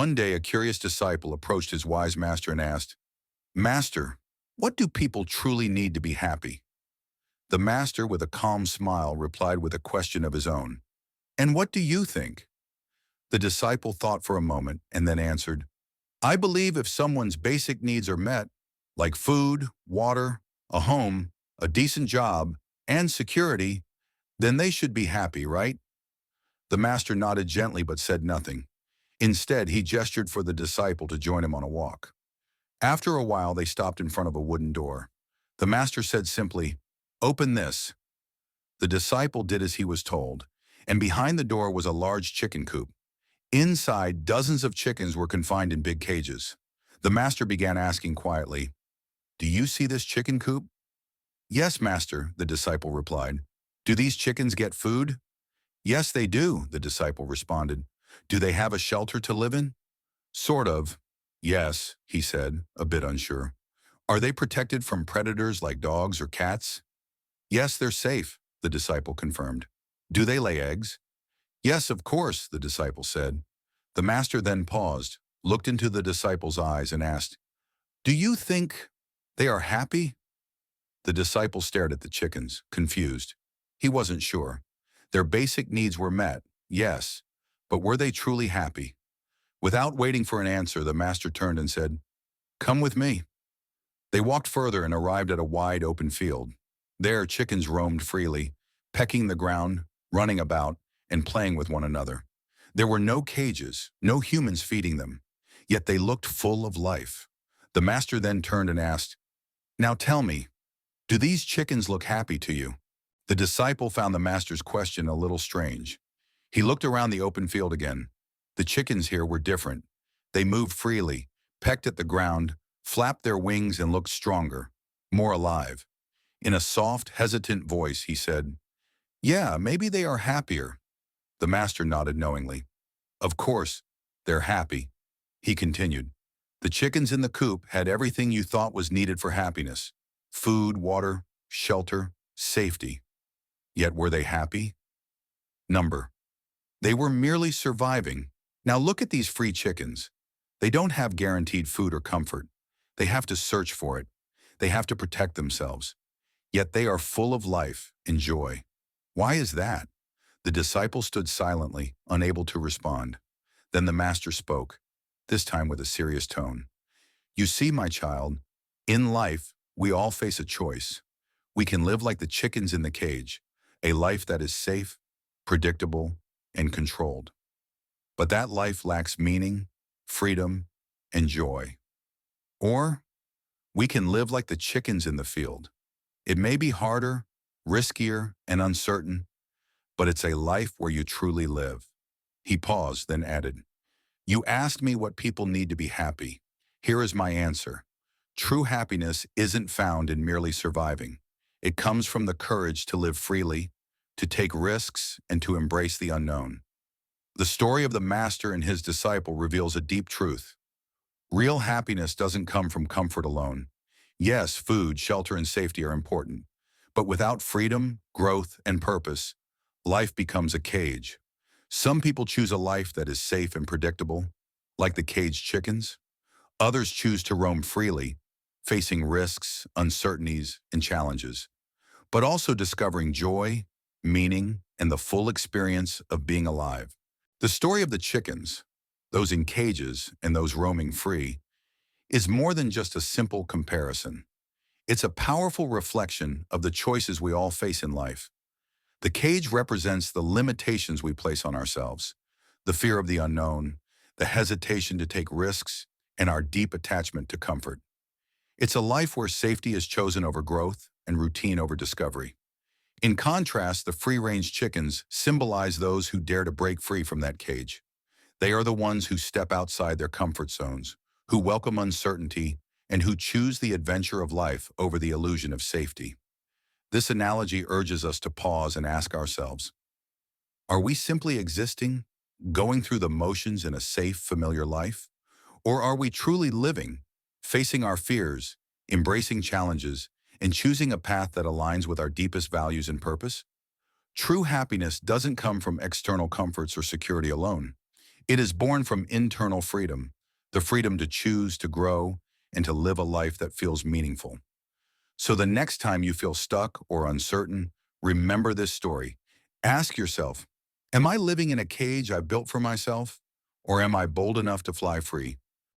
One day, a curious disciple approached his wise master and asked, "Master, what do people truly need to be happy?" The master, with a calm smile, replied with a question of his own. "And what do you think?" The disciple thought for a moment and then answered, "I believe if someone's basic needs are met, like food, water, a home, a decent job, and security, then they should be happy, right?" The master nodded gently but said nothing. Instead, he gestured for the disciple to join him on a walk. After a while, they stopped in front of a wooden door. The master said simply, "Open this." The disciple did as he was told, and behind the door was a large chicken coop. Inside, dozens of chickens were confined in big cages. The master began asking quietly, "Do you see this chicken coop?" "Yes, master," the disciple replied. "Do these chickens get food?" "Yes, they do," the disciple responded. "Do they have a shelter to live in?" "Sort of." "Yes," he said, a bit unsure. "Are they protected from predators like dogs or cats?" "Yes, they're safe," the disciple confirmed. "Do they lay eggs?" "Yes, of course," the disciple said. The master then paused, looked into the disciple's eyes and asked, "Do you think they are happy?" The disciple stared at the chickens, confused. He wasn't sure. Their basic needs were met, yes, but were they truly happy? Without waiting for an answer, the master turned and said, "Come with me." They walked further and arrived at a wide open field. There, chickens roamed freely, pecking the ground, running about, and playing with one another. There were no cages, no humans feeding them, yet they looked full of life. The master then turned and asked, "Now tell me, do these chickens look happy to you?" The disciple found the master's question a little strange. He looked around the open field again. The chickens here were different. They moved freely, pecked at the ground, flapped their wings and looked stronger, more alive. In a soft, hesitant voice, he said, "Yeah, maybe they are happier." The master nodded knowingly. "Of course, they're happy," he continued. "The chickens in the coop had everything you thought was needed for happiness: food, water, shelter, safety. Yet were they happy? Number. They were merely surviving. Now look at these free chickens. They don't have guaranteed food or comfort. They have to search for it. They have to protect themselves. Yet they are full of life and joy. Why is that?" The disciple stood silently, unable to respond. Then the master spoke, this time with a serious tone. "You see, my child, in life, we all face a choice. We can live like the chickens in the cage, a life that is safe, predictable, and controlled. But that life lacks meaning, freedom, and joy. Or we can live like the chickens in the field. It may be harder, riskier, and uncertain, but it's a life where you truly live." He paused, then added, "You asked me what people need to be happy. Here is my answer. True happiness isn't found in merely surviving. It comes from the courage to live freely, to take risks, and to embrace the unknown." The story of the master and his disciple reveals a deep truth. Real happiness doesn't come from comfort alone. Yes, food, shelter, and safety are important. But without freedom, growth, and purpose, life becomes a cage. Some people choose a life that is safe and predictable, like the caged chickens. Others choose to roam freely, facing risks, uncertainties, and challenges, but also discovering joy, meaning, and the full experience of being alive. The story of the chickens, those in cages and those roaming free, is more than just a simple comparison. It's a powerful reflection of the choices we all face in life. The cage represents the limitations we place on ourselves, the fear of the unknown, the hesitation to take risks, and our deep attachment to comfort. It's a life where safety is chosen over growth and routine over discovery. In contrast, the free-range chickens symbolize those who dare to break free from that cage. They are the ones who step outside their comfort zones, who welcome uncertainty, and who choose the adventure of life over the illusion of safety. This analogy urges us to pause and ask ourselves, are we simply existing, going through the motions in a safe, familiar life? Or are we truly living, facing our fears, embracing challenges, and choosing a path that aligns with our deepest values and purpose? True happiness doesn't come from external comforts or security alone. It is born from internal freedom, the freedom to choose, to grow, and to live a life that feels meaningful. So the next time you feel stuck or uncertain, remember this story. Ask yourself, am I living in a cage I built for myself? Or am I bold enough to fly free?